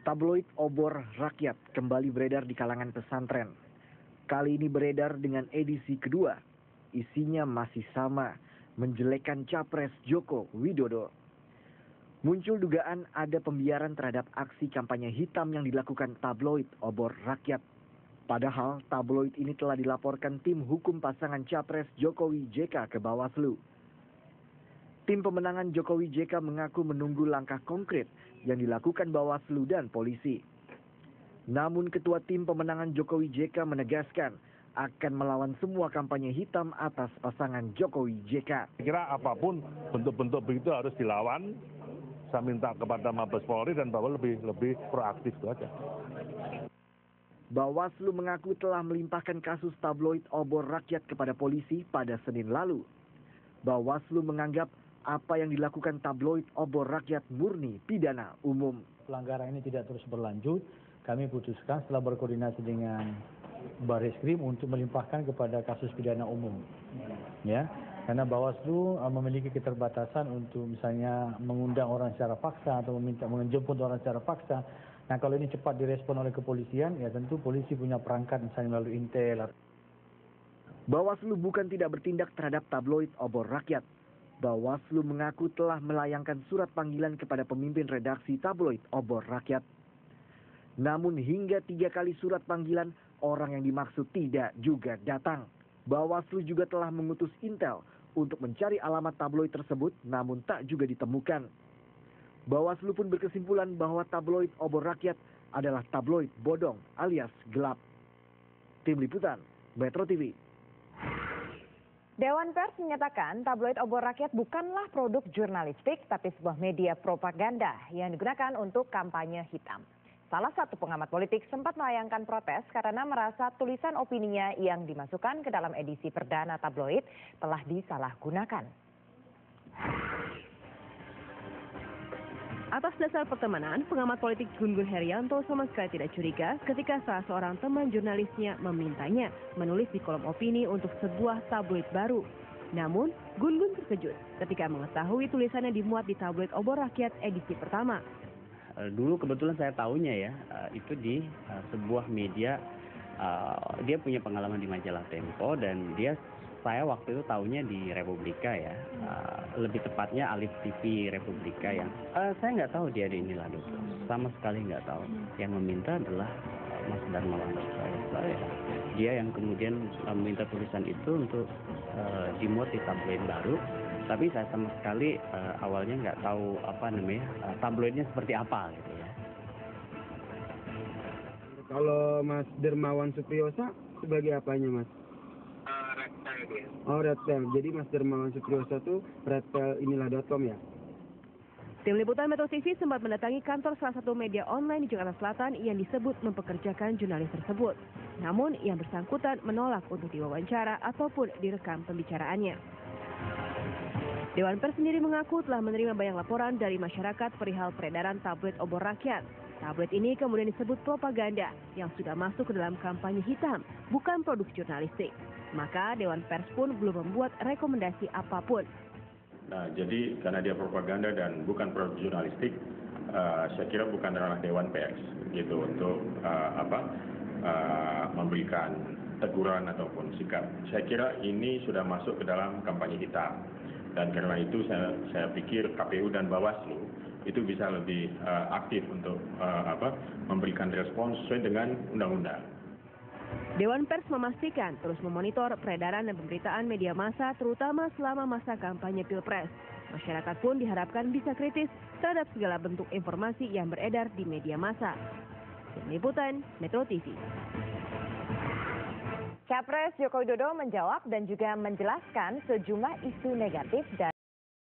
Tabloid obor rakyat kembali beredar di kalangan pesantren. Kali ini beredar dengan edisi kedua. Isinya masih sama, menjelekkan Capres Joko Widodo. Muncul dugaan ada pembiaran terhadap aksi kampanye hitam yang dilakukan tabloid obor rakyat. Padahal tabloid ini telah dilaporkan tim hukum pasangan Capres Jokowi JK ke Bawaslu. Tim pemenangan Jokowi JK mengaku menunggu langkah konkret yang dilakukan Bawaslu dan polisi. Namun Ketua Tim Pemenangan Jokowi JK menegaskan akan melawan semua kampanye hitam atas pasangan Jokowi JK. Kira apapun bentuk-bentuk begitu harus dilawan. Saya minta kepada Mabes Polri dan bahwa lebih proaktif itu aja. Bawaslu mengaku telah melimpahkan kasus tabloid obor rakyat kepada polisi pada Senin lalu. Bawaslu menganggap apa yang dilakukan tabloid obor rakyat murni pidana umum. Pelanggaran ini tidak terus berlanjut, kami putuskan setelah berkoordinasi dengan Barreskrim untuk melimpahkan kepada kasus pidana umum. Ya, karena Bawaslu memiliki keterbatasan untuk misalnya mengundang orang secara paksa atau menjemput orang secara paksa. Nah, kalau ini cepat direspon oleh kepolisian, ya tentu polisi punya perangkat misalnya melalui intel. Bawaslu bukan tidak bertindak terhadap tabloid obor rakyat. Bawaslu mengaku telah melayangkan surat panggilan kepada pemimpin redaksi tabloid obor rakyat. Namun hingga 3 kali surat panggilan, orang yang dimaksud tidak juga datang. Bawaslu juga telah mengutus intel untuk mencari alamat tabloid tersebut, namun tak juga ditemukan. Bawaslu pun berkesimpulan bahwa tabloid obor rakyat adalah tabloid bodong alias gelap. Tim Liputan, Metro TV. Dewan Pers menyatakan tabloid obor rakyat bukanlah produk jurnalistik, tapi sebuah media propaganda yang digunakan untuk kampanye hitam. Salah satu pengamat politik sempat melayangkan protes karena merasa tulisan opininya yang dimasukkan ke dalam edisi perdana tabloid telah disalahgunakan. Atas dasar pertemanan, pengamat politik Gun Gun Herianto sama sekali tidak curiga ketika salah seorang teman jurnalisnya memintanya menulis di kolom opini untuk sebuah tabloid baru. Namun, Gun Gun terkejut ketika mengetahui tulisannya dimuat di tabloid obor rakyat edisi pertama. Dulu kebetulan saya tahunya ya, itu di sebuah media, dia punya pengalaman di majalah Tempo dan saya waktu itu tahunya di Republika ya, lebih tepatnya Alif TV Republika yang saya nggak tahu dia di inilah itu, sama sekali nggak tahu. Yang meminta adalah Mas Darmawan saya. Dia yang kemudian meminta tulisan itu untuk dimuat di tabloid baru, tapi saya sama sekali awalnya nggak tahu tabloidnya seperti apa gitu ya. Kalau Mas Dermawan Supriyosa sebagai apanya Mas? Redpel dia. Oh, Redpel. Jadi Mas Dermawan Supriyosa tuh Redpel inilah.com ya? Tim Liputan Metro TV sempat mendatangi kantor salah satu media online di Jakarta Selatan yang disebut mempekerjakan jurnalis tersebut. Namun yang bersangkutan menolak untuk diwawancara ataupun direkam pembicaraannya. Dewan Pers sendiri mengaku telah menerima banyak laporan dari masyarakat perihal peredaran tabloid obor rakyat. Tabloid ini kemudian disebut propaganda yang sudah masuk ke dalam kampanye hitam, bukan produk jurnalistik. Maka Dewan Pers pun belum membuat rekomendasi apapun. Nah, jadi karena dia propaganda dan bukan produk jurnalistik, saya kira bukan ranah Dewan Pers gitu untuk memberikan teguran ataupun sikap. Saya kira ini sudah masuk ke dalam kampanye hitam. Dan karena itu saya pikir KPU dan Bawaslu itu bisa lebih aktif untuk memberikan respons sesuai dengan undang-undang. Dewan Pers memastikan terus memonitor peredaran dan pemberitaan media massa terutama selama masa kampanye Pilpres. Masyarakat pun diharapkan bisa kritis terhadap segala bentuk informasi yang beredar di media massa. Tim Liputan, Metro TV. Capres Joko Widodo menjawab dan juga menjelaskan sejumlah isu negatif dan